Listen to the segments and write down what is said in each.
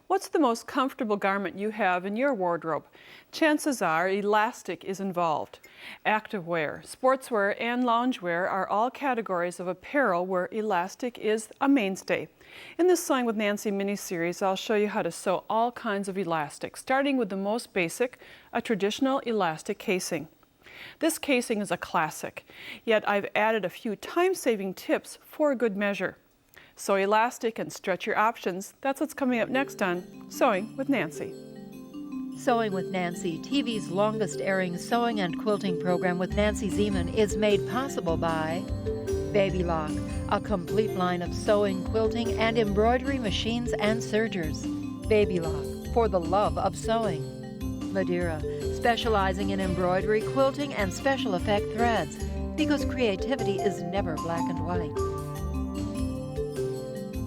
What's the most comfortable garment you have in your wardrobe? Chances are elastic is involved. Activewear, sportswear, and loungewear are all categories of apparel where elastic is a mainstay. In this Sewing with Nancy mini-series, I'll show you how to sew all kinds of elastic, starting with the most basic, a traditional elastic casing. This casing is a classic, yet I've added a few time-saving tips for good measure. Sew elastic and stretch your options. That's what's coming up next on Sewing with Nancy. Sewing with Nancy, TV's longest airing sewing and quilting program with Nancy Zieman, is made possible by Baby Lock, a complete line of sewing, quilting, and embroidery machines and sergers. Baby Lock, for the love of sewing. Madeira, specializing in embroidery, quilting, and special effect threads, because creativity is never black and white.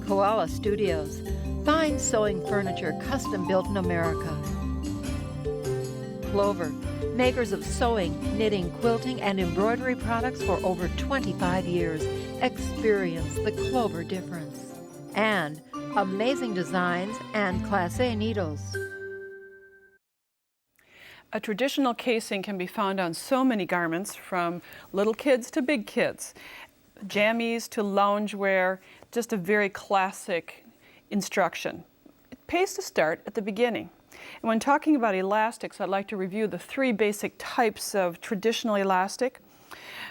Koala Studios, fine sewing furniture custom built in America. Clover, makers of sewing, knitting, quilting, and embroidery products for over 25 years. Experience the Clover difference. And amazing designs and Class A needles. A traditional casing can be found on so many garments, from little kids to big kids, jammies to loungewear, just a very classic instruction. It pays to start at the beginning. And when talking about elastics, I'd like to review the three basic types of traditional elastic.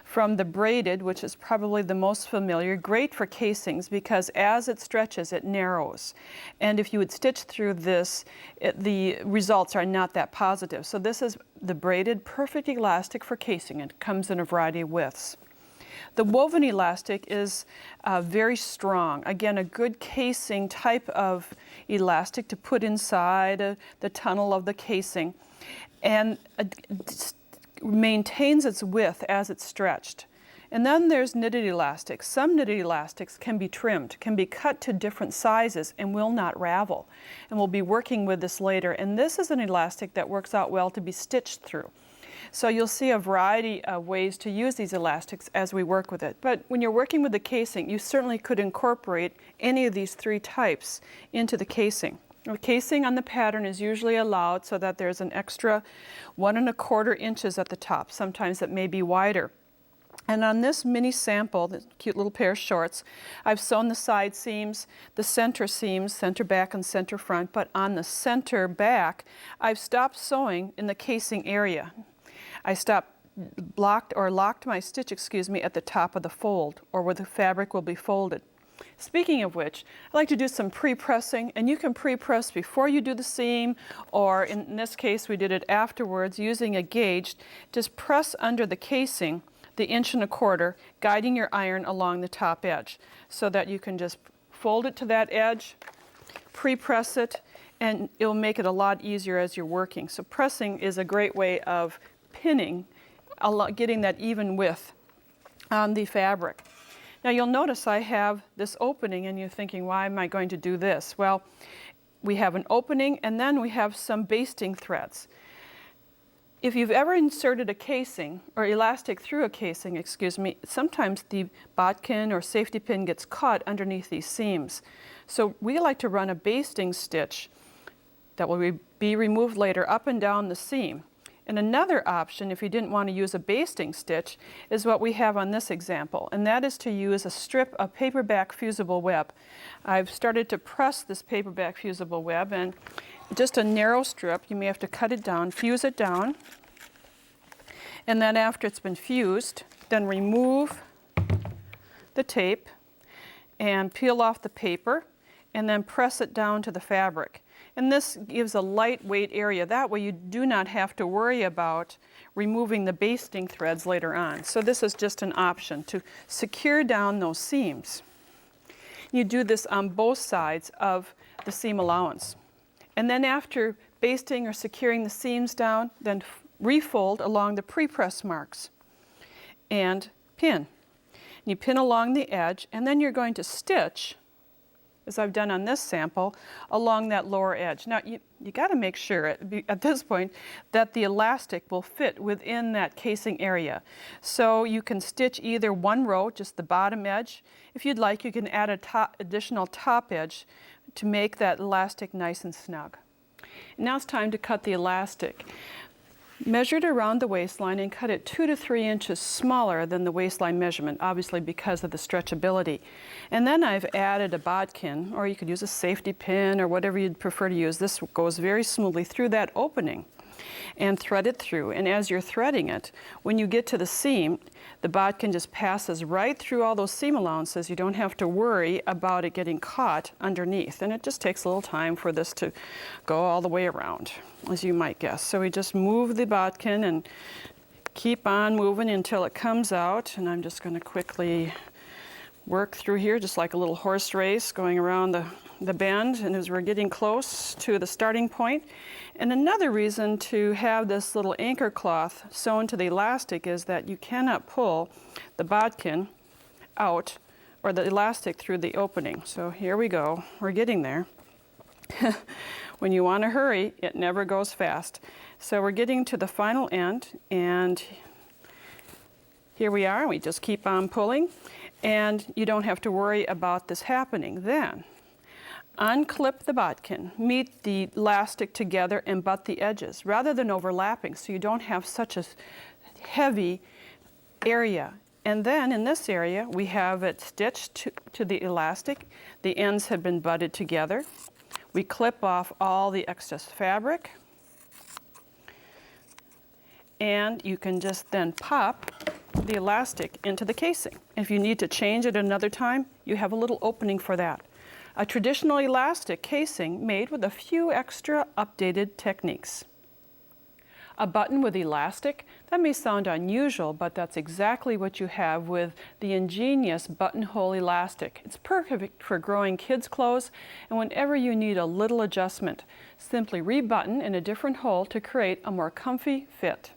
From the braided, which is probably the most familiar, great for casings because as it stretches, it narrows. And if you would stitch through this, the results are not that positive. So this is the braided, perfect elastic for casing. It comes in a variety of widths. The woven elastic is very strong. Again, a good casing type of elastic to put inside the tunnel of the casing, and maintains its width as it's stretched. And then there's knitted elastics. Some knitted elastics can be trimmed, can be cut to different sizes and will not ravel. And we'll be working with this later. And this is an elastic that works out well to be stitched through. So you'll see a variety of ways to use these elastics as we work with it. But when you're working with the casing, you certainly could incorporate any of these three types into the casing. The casing on the pattern is usually allowed so that there's an extra 1 1/4 inches at the top. Sometimes it may be wider. And on this mini sample, the cute little pair of shorts, I've sewn the side seams, the center seams, center back and center front, but on the center back, I've stopped sewing in the casing area. I locked my stitch, at the top of the fold, or where the fabric will be folded. Speaking of which, I like to do some pre-pressing, and you can pre-press before you do the seam, or in this case we did it afterwards using a gauge. Just press under the casing the 1 1/4 inch, guiding your iron along the top edge, so that you can just fold it to that edge, pre-press it, and it'll make it a lot easier as you're working. So pressing is a great way of pinning, getting that even width on the fabric. Now you'll notice I have this opening, and you're thinking, why am I going to do this? Well, we have an opening, and then we have some basting threads. If you've ever inserted a casing or elastic through a casing, sometimes the bodkin or safety pin gets caught underneath these seams. So we like to run a basting stitch that will be removed later up and down the seam. And another option, if you didn't want to use a basting stitch, is what we have on this example, and that is to use a strip of paperback fusible web. I've started to press this paperback fusible web, and just a narrow strip, you may have to cut it down, fuse it down, and then after it's been fused, then remove the tape and peel off the paper, and then press it down to the fabric. And this gives a lightweight area. That way you do not have to worry about removing the basting threads later on. So this is just an option to secure down those seams. You do this on both sides of the seam allowance. And then after basting or securing the seams down, then refold along the pre-press marks and pin. You pin along the edge, and then you're going to stitch, as I've done on this sample, along that lower edge. Now you got to make sure at this point that the elastic will fit within that casing area. So you can stitch either one row, just the bottom edge. If you'd like, you can add a additional top edge to make that elastic nice and snug. Now it's time to cut the elastic. Measure it around the waistline and cut it 2 to 3 inches smaller than the waistline measurement, obviously because of the stretchability. And then I've added a bodkin, or you could use a safety pin or whatever you'd prefer to use. This goes very smoothly through that opening and thread it through. And as you're threading it, when you get to the seam, the bodkin just passes right through all those seam allowances. You don't have to worry about it getting caught underneath. And it just takes a little time for this to go all the way around, as you might guess. So we just move the bodkin and keep on moving until it comes out. And I'm just going to quickly work through here, just like a little horse race going around the bend, and as we're getting close to the starting point. And another reason to have this little anchor cloth sewn to the elastic is that you cannot pull the bodkin out or the elastic through the opening. So here we go, we're getting there. When you want to hurry, it never goes fast. So we're getting to the final end, and here we are. We just keep on pulling, and you don't have to worry about this happening. Then unclip the bodkin, meet the elastic together and butt the edges rather than overlapping, so you don't have such a heavy area. And then in this area we have it stitched to the elastic. The ends have been butted together. We clip off all the excess fabric, and you can just then pop the elastic into the casing. If you need to change it another time, you have a little opening for that. A traditional elastic casing made with a few extra updated techniques. A button with elastic, that may sound unusual, but that's exactly what you have with the ingenious buttonhole elastic. It's perfect for growing kids' clothes, and whenever you need a little adjustment, simply rebutton in a different hole to create a more comfy fit.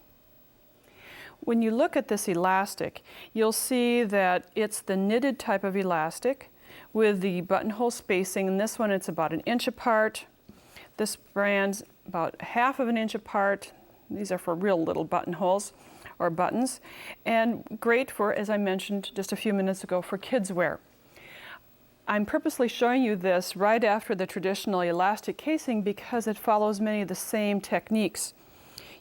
When you look at this elastic, you'll see that it's the knitted type of elastic with the buttonhole spacing. In this one, it's about 1 inch apart. This brand's about 1/2 inch apart. These are for real little buttonholes or buttons, and great for, as I mentioned just a few minutes ago, for kids wear. I'm purposely showing you this right after the traditional elastic casing because it follows many of the same techniques.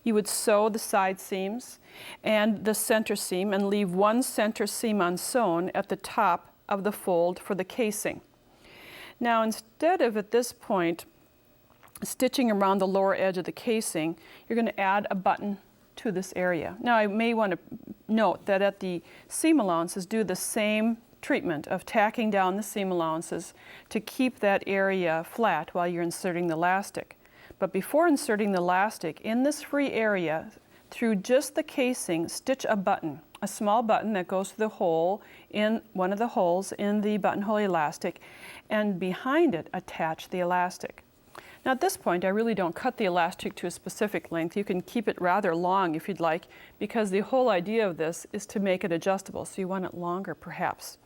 You would sew the side seams and the center seam and leave one center seam unsewn at the top of the fold for the casing. Now, instead of at this point stitching around the lower edge of the casing, you're going to add a button to this area. Now, I may want to note that at the seam allowances, do the same treatment of tacking down the seam allowances to keep that area flat while you're inserting the elastic. But before inserting the elastic, in this free area, through just the casing, stitch a button, a small button that goes through the hole in one of the holes in the buttonhole elastic, and behind it attach the elastic. Now at this point, I really don't cut the elastic to a specific length. You can keep it rather long if you'd like, because the whole idea of this is to make it adjustable, so you want it longer perhaps.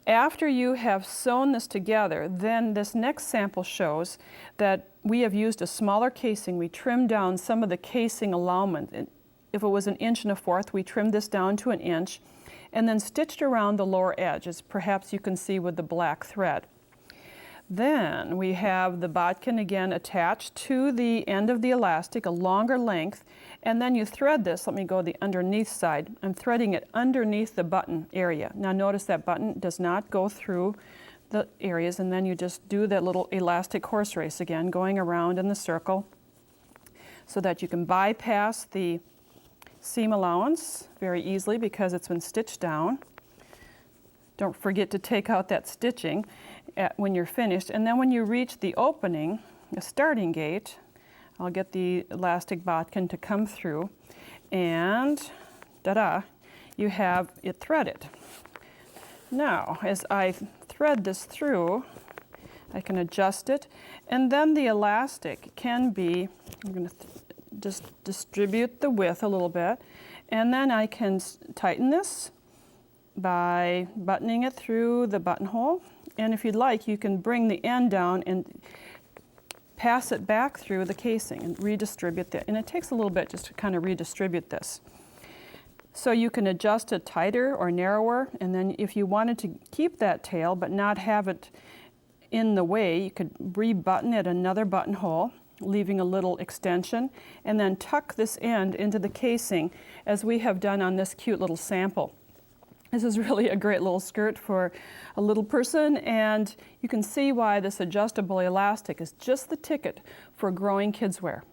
After you have sewn this together, then this next sample shows that we have used a smaller casing. We trimmed down some of the casing allowance. If it was 1 1/4 inch, we trimmed this down to 1 inch and then stitched around the lower edge, as perhaps you can see with the black thread. Then we have the bodkin again attached to the end of the elastic, a longer length, and then you thread this. Let me go the underneath side. I'm threading it underneath the button area. Now notice that button does not go through the areas, and then you just do that little elastic horse race again, going around in the circle so that you can bypass the seam allowance very easily because it's been stitched down. Don't forget to take out that stitching when you're finished. And then when you reach the opening, the starting gate, I'll get the elastic bodkin to come through, and ta-da, you have it threaded. Now, as I thread this through, I can adjust it, and then the elastic can be, I'm going to just distribute the width a little bit, and then I can tighten this by buttoning it through the buttonhole. And if you'd like, you can bring the end down and pass it back through the casing and redistribute that. And it takes a little bit just to kind of redistribute this. So you can adjust it tighter or narrower, and then if you wanted to keep that tail but not have it in the way, you could rebutton at another buttonhole, leaving a little extension, and then tuck this end into the casing as we have done on this cute little sample. This is really a great little skirt for a little person, and you can see why this adjustable elastic is just the ticket for growing kids wear.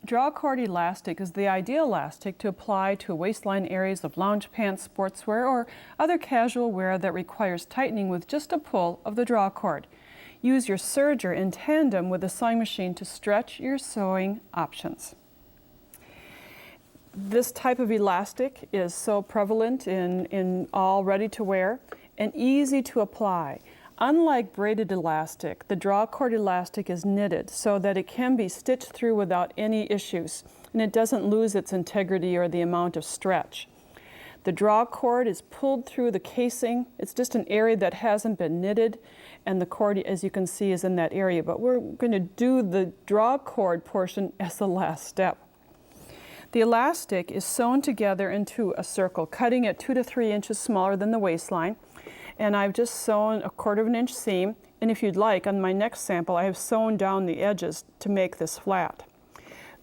Drawcord elastic is the ideal elastic to apply to waistline areas of lounge pants, sportswear, or other casual wear that requires tightening with just a pull of the drawcord. Use your serger in tandem with the sewing machine to stretch your sewing options. This type of elastic is so prevalent in all ready-to-wear and easy to apply. Unlike braided elastic, the drawcord elastic is knitted so that it can be stitched through without any issues, and it doesn't lose its integrity or the amount of stretch. The drawcord is pulled through the casing. It's just an area that hasn't been knitted, and the cord, as you can see, is in that area. But we're going to do the drawcord portion as the last step. The elastic is sewn together into a circle, cutting at 2 to 3 inches smaller than the waistline. And I've just sewn a 1/4 inch seam, and if you'd like, on my next sample, I have sewn down the edges to make this flat.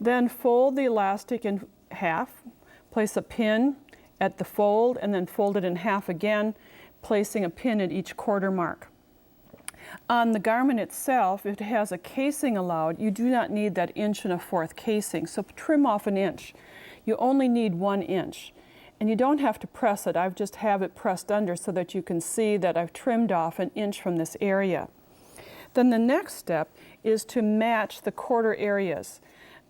Then fold the elastic in half, place a pin at the fold, and then fold it in half again, placing a pin at each 1/4 mark. On the garment itself, if it has a casing allowed, you do not need that 1.25 inch casing, so trim off 1 inch. You only need 1 inch. And you don't have to press it. I just have it pressed under so that you can see that I've trimmed off 1 inch from this area. Then the next step is to match the 1/4 areas.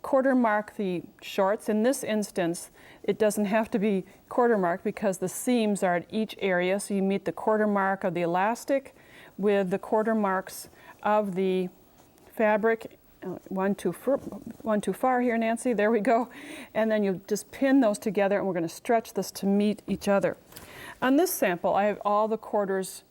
1/4 mark the shorts. In this instance, it doesn't have to be 1/4 mark because the seams are at each area, so you meet the 1/4 mark of the elastic with the 1/4 marks of the fabric. One too far here, Nancy. There we go. And then you just pin those together, and we're going to stretch this to meet each other. On this sample, I have all the 1/4s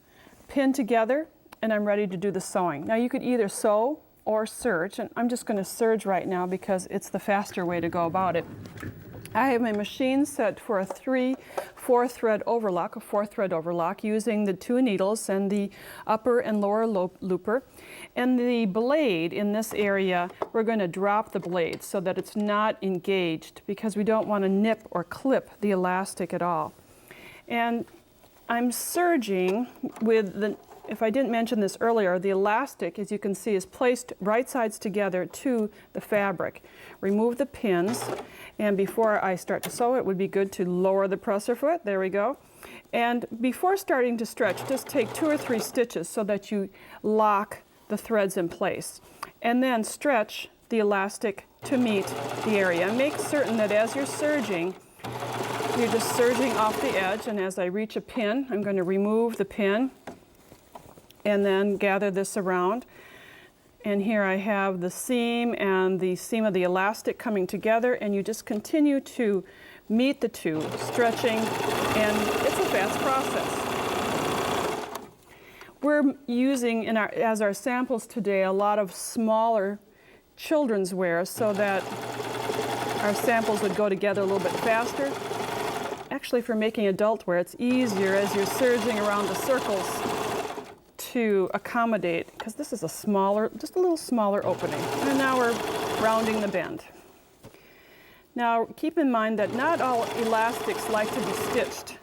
pinned together, and I'm ready to do the sewing. Now you could either sew or serge, and I'm just going to serge right now because it's the faster way to go about it. I have my machine set for a 3/4 thread overlock, a 4-thread overlock, using the 2 needles and the upper and lower looper. And the blade in this area, we're going to drop the blade so that it's not engaged because we don't want to nip or clip the elastic at all. And I'm serging with the, if I didn't mention this earlier, the elastic, as you can see, is placed right sides together to the fabric. Remove the pins, and before I start to sew, it would be good to lower the presser foot. There we go. And before starting to stretch, just take 2 or 3 stitches so that you lock the threads in place. And then stretch the elastic to meet the area. And make certain that as you're serging, you're just serging off the edge, and as I reach a pin, I'm going to remove the pin and then gather this around. And here I have the seam and the seam of the elastic coming together, and you just continue to meet the two, stretching, and it's a fast process. We're using as our samples today a lot of smaller children's wear so that our samples would go together a little bit faster. Actually, for making adult wear, it's easier as you're serging around the circles to accommodate, because this is a smaller, just a little smaller opening. And now we're rounding the bend. Now keep in mind that not all elastics like to be stitched.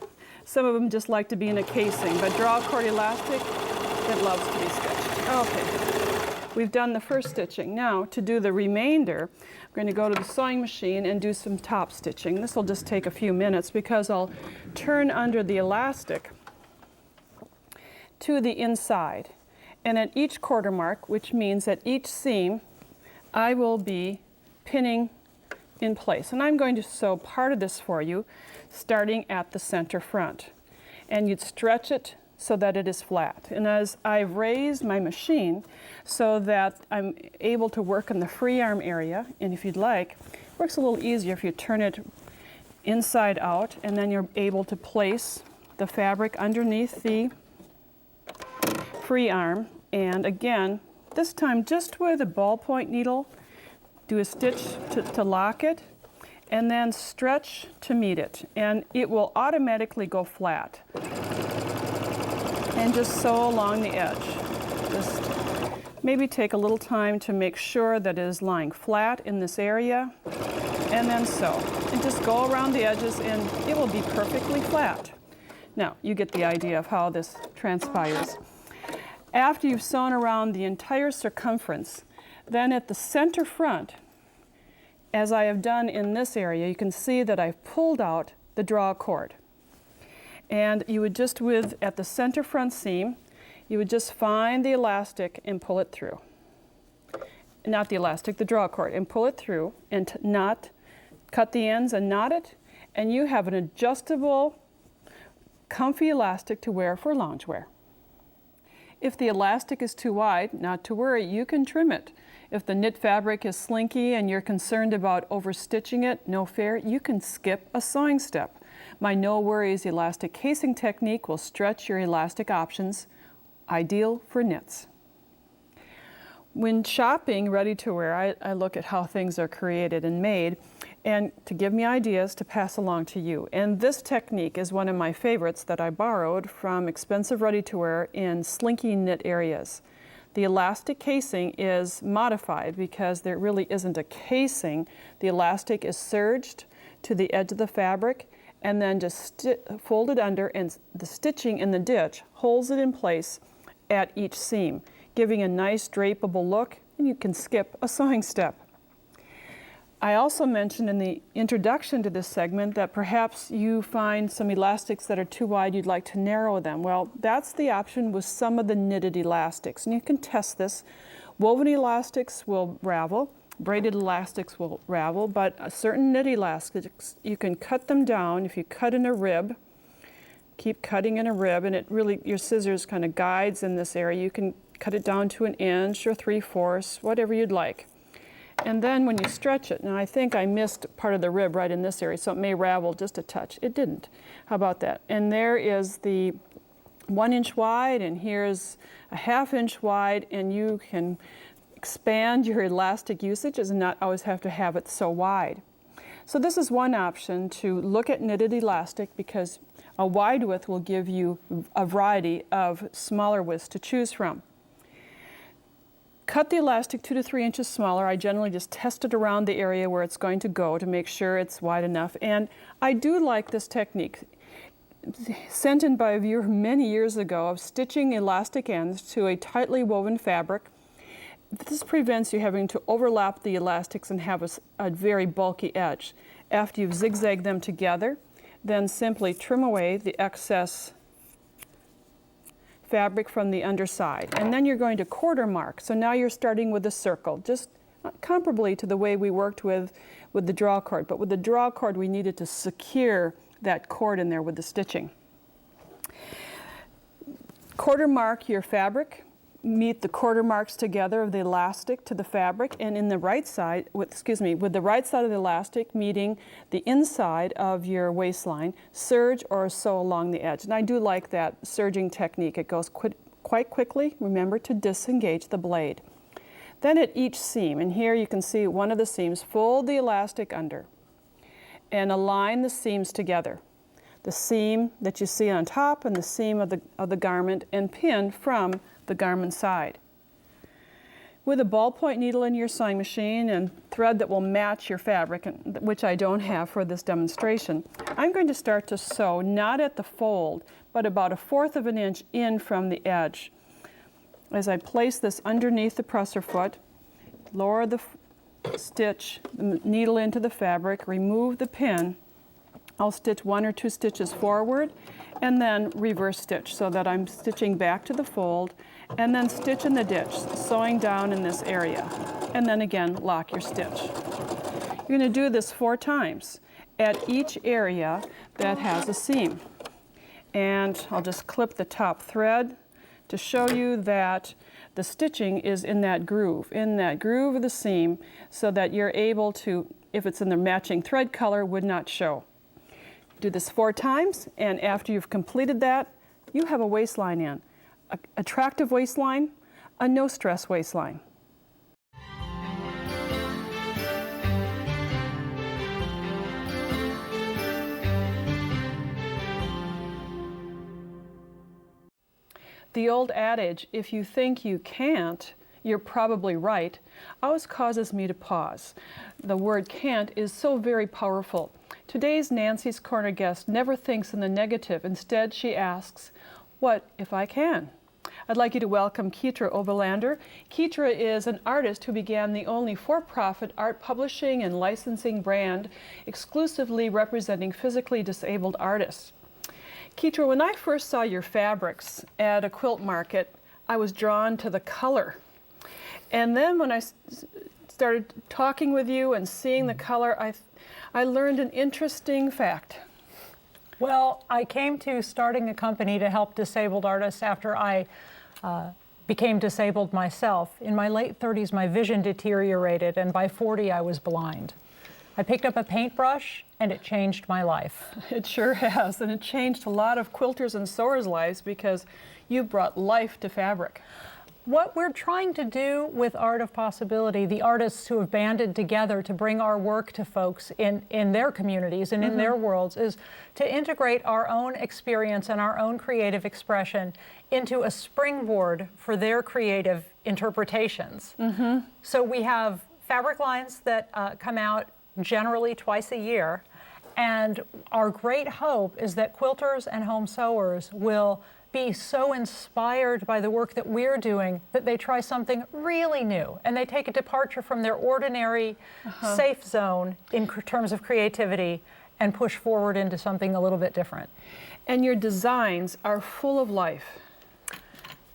Some of them just like to be in a casing, but drawcord elastic, it loves to be stitched. Okay, we've done the first stitching. Now to do the remainder, I'm going to go to the sewing machine and do some top stitching. This will just take a few minutes because I'll turn under the elastic to the inside. And at each 1/4 mark, which means at each seam, I will be pinning in place. And I'm going to sew part of this for you, starting at the center front. And you'd stretch it so that it is flat. And as I've raised my machine so that I'm able to work in the free arm area, and if you'd like, it works a little easier if you turn it inside out, and then you're able to place the fabric underneath the free arm, and again, this time just with a ballpoint needle, do a stitch to lock it, and then stretch to meet it, and it will automatically go flat. And just sew along the edge. Just maybe take a little time to make sure that it is lying flat in this area, and then sew. And just go around the edges and it will be perfectly flat. Now, you get the idea of how this transpires. After you've sewn around the entire circumference, then at the center front, as I have done in this area, you can see that I've pulled out the draw cord. And you would just, at the center front seam, you would just find the elastic and pull it through. Not the elastic, the draw cord, and pull it through and cut the ends and knot it, and you have an adjustable, comfy elastic to wear for loungewear. If the elastic is too wide, not to worry, you can trim it. If the knit fabric is slinky and you're concerned about overstitching it, no fear, you can skip a sewing step. My No Worries elastic casing technique will stretch your elastic options, ideal for knits. When shopping ready-to-wear, I look at how things are created and made, and to give me ideas to pass along to you. And this technique is one of my favorites that I borrowed from expensive ready-to-wear in slinky knit areas. The elastic casing is modified because there really isn't a casing. The elastic is serged to the edge of the fabric and then just folded under, and the stitching in the ditch holds it in place at each seam, giving a nice drapeable look, and you can skip a sewing step. I also mentioned in the introduction to this segment that perhaps you find some elastics that are too wide, you'd like to narrow them. Well, that's the option with some of the knitted elastics, and you can test this. Woven elastics will ravel, braided elastics will ravel, but certain knit elastics, you can cut them down. If you cut in a rib, keep cutting in a rib, and it really, your scissors kind of guides in this area. You can cut it down to 1 inch or 3/4, whatever you'd like. And then when you stretch it, now I think I missed part of the rib right in this area, so it may ravel just a touch. It didn't. How about that? And there is the 1 inch wide, and here's a 1/2 inch wide, and you can expand your elastic usage and not always have to have it so wide. So this is one option to look at knitted elastic, because a wide width will give you a variety of smaller widths to choose from. Cut the elastic 2 to 3 inches smaller. I generally just test it around the area where it's going to go to make sure it's wide enough. And I do like this technique, sent in by a viewer many years ago, of stitching elastic ends to a tightly woven fabric. This prevents you having to overlap the elastics and have a very bulky edge. After you've zigzagged them together, then simply trim away the excess fabric from the underside. And then you're going to quarter mark. So now you're starting with a circle, just comparably to the way we worked with the draw cord. But with the draw cord, we needed to secure that cord in there with the stitching. Quarter mark your fabric. Meet the quarter marks together of the elastic to the fabric, and in the right side, with the right side of the elastic meeting the inside of your waistline, serge or sew along the edge. And I do like that serging technique. It goes quite quickly. Remember to disengage the blade. Then at each seam, and here you can see one of the seams, fold the elastic under and align the seams together. The seam that you see on top and the seam of the garment, and pin from the garment side. With a ballpoint needle in your sewing machine and thread that will match your fabric, which I don't have for this demonstration, I'm going to start to sew not at the fold, but about 1/4 of an inch in from the edge. As I place this underneath the presser foot, lower the stitch, the needle into the fabric, remove the pin. I'll stitch 1 or 2 stitches forward and then reverse stitch so that I'm stitching back to the fold, and then stitch in the ditch, sewing down in this area, and then again lock your stitch. You're going to do this 4 times at each area that has a seam. And I'll just clip the top thread to show you that the stitching is in that groove of the seam, so that you're able to, if it's in the matching thread color, would not show. Do this 4 times, and after you've completed that, you have a waistline in. An attractive waistline, a no-stress waistline. The old adage, if you think you can't, you're probably right, always causes me to pause. The word can't is so very powerful. Today's Nancy's Corner guest never thinks in the negative. Instead, she asks, what if I can? I'd like you to welcome Keetra Oberlander. Keetra is an artist who began the only for-profit art publishing and licensing brand exclusively representing physically disabled artists. Keetra, when I first saw your fabrics at a quilt market, I was drawn to the color. And then when I started talking with you and seeing the color, I learned an interesting fact. Well, I came to starting a company to help disabled artists after I became disabled myself. In my late 30s, my vision deteriorated, and by 40, I was blind. I picked up a paintbrush, and it changed my life. It sure has, and it changed a lot of quilters and sewers' lives because you brought life to fabric. What we're trying to do with Art of Possibility, the artists who have banded together to bring our work to folks in their communities and in their worlds, is to integrate our own experience and our own creative expression into a springboard for their creative interpretations. So we have fabric lines that come out generally twice a year, and our great hope is that quilters and home sewers will be so inspired by the work that we're doing that they try something really new and they take a departure from their ordinary safe zone in terms of creativity and push forward into something a little bit different. And your designs are full of life.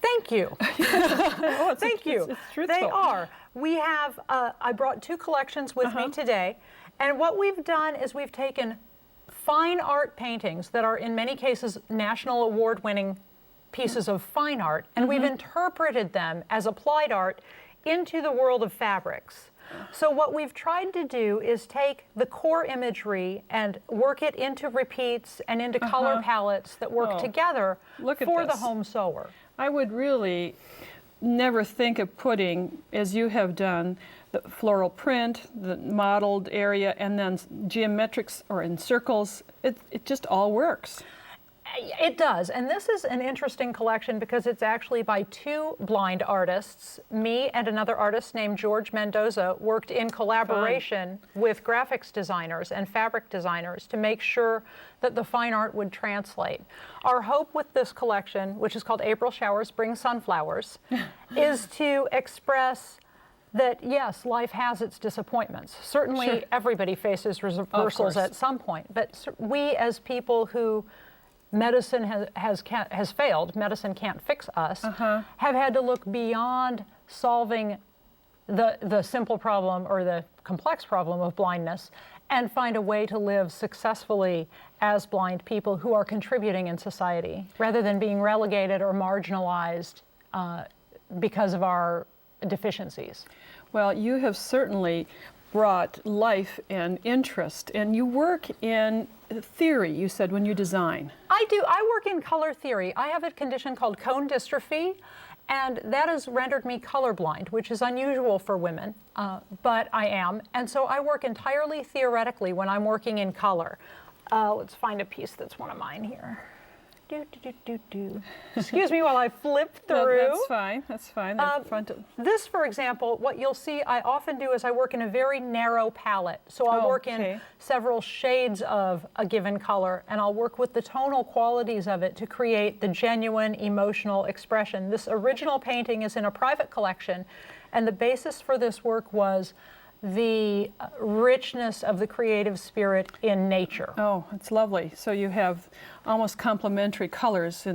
Thank you. Thank you. It's truthful. They are. We have, I brought two collections with me today, and what we've done is we've taken fine art paintings that are in many cases national award-winning pieces of fine art, and we've interpreted them as applied art into the world of fabrics. So what we've tried to do is take the core imagery and work it into repeats and into color palettes that work together for the home sewer. I would really never think of putting, as you have done, the floral print, the modeled area, and then geometrics or in circles. It just all works. It does, and this is an interesting collection because it's actually by two blind artists. Me and another artist named George Mendoza worked in collaboration with graphics designers and fabric designers to make sure that the fine art would translate. Our hope with this collection, which is called April Showers Bring Sunflowers, is to express that, yes, life has its disappointments. Certainly everybody faces reversals at some point, but we as people who medicine has failed, medicine can't fix us, have had to look beyond solving the simple problem or the complex problem of blindness and find a way to live successfully as blind people who are contributing in society, rather than being relegated or marginalized because of our deficiencies. Well, you have certainly brought life and interest, and you work in theory, you said, when you design. I do. I work in color theory. I have a condition called cone dystrophy, and that has rendered me colorblind, which is unusual for women, but I am. And so I work entirely theoretically when I'm working in color. Let's find a piece that's one of mine here. Excuse me while I flip through. No, that's fine. That's fine. This, for example, what you'll see I often do is I work in a very narrow palette. So I'll work in several shades of a given color, and I'll work with the tonal qualities of it to create the genuine emotional expression. This original painting is in a private collection, and the basis for this work was the richness of the creative spirit in nature. Oh, it's lovely. So you have almost complementary colors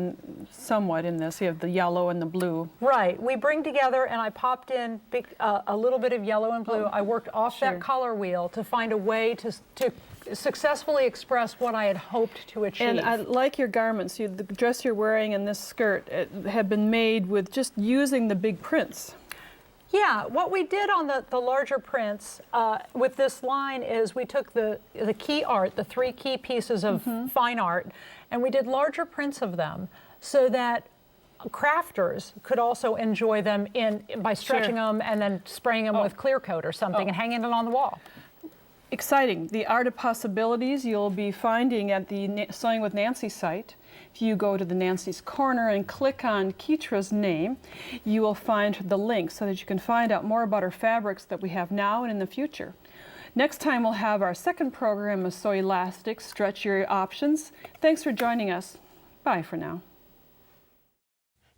somewhat in this. You have the yellow and the blue. Right. We bring together, and I popped in a little bit of yellow and blue. I worked off that color wheel to find a way to successfully express what I had hoped to achieve. And I like your garments. The dress you're wearing and this skirt have been made with just using the big prints. Yeah, what we did on the larger prints with this line is we took the key art, the three key pieces of fine art, and we did larger prints of them so that crafters could also enjoy them by stretching them and then spraying them with clear coat or something and hanging it on the wall. exciting. The Art of Possibilities you'll be finding at the Sewing with Nancy site. If you go to the Nancy's Corner and click on Keetra's name, you will find the link so that you can find out more about our fabrics that we have now and in the future. Next time we'll have our second program of Sew Elastics, Stretch Your Options. Thanks for joining us. Bye for now.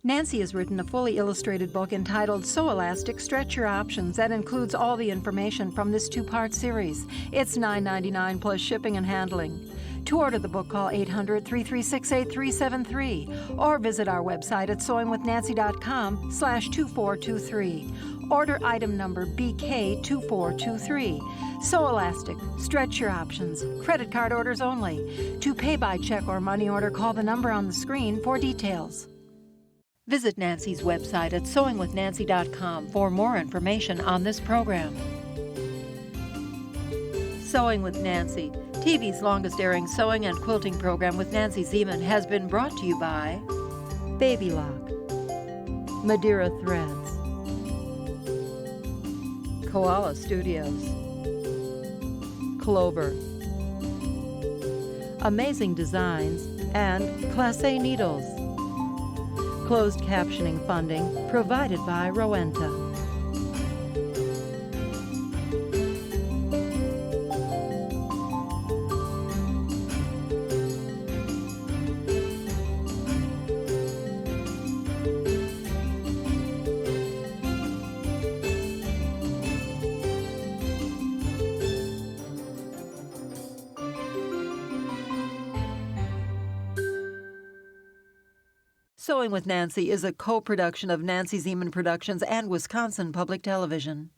Nancy has written a fully illustrated book entitled Sew Elastic, Stretch Your Options that includes all the information from this two-part series. It's $9.99 plus shipping and handling. To order the book, call 800-336-8373 or visit our website at sewingwithnancy.com/2423. Order item number BK2423. Sew Elastic, Stretch Your Options. Credit card orders only. To pay by check or money order, call the number on the screen for details. Visit Nancy's website at sewingwithnancy.com for more information on this program. Sewing with Nancy, TV's longest-airing sewing and quilting program with Nancy Zieman, has been brought to you by Baby Lock, Madeira Threads, Koala Studios, Clover, Amazing Designs, and Classe Needles. Closed captioning funding provided by Rowenta. Sewing with Nancy is a co-production of Nancy Zieman Productions and Wisconsin Public Television.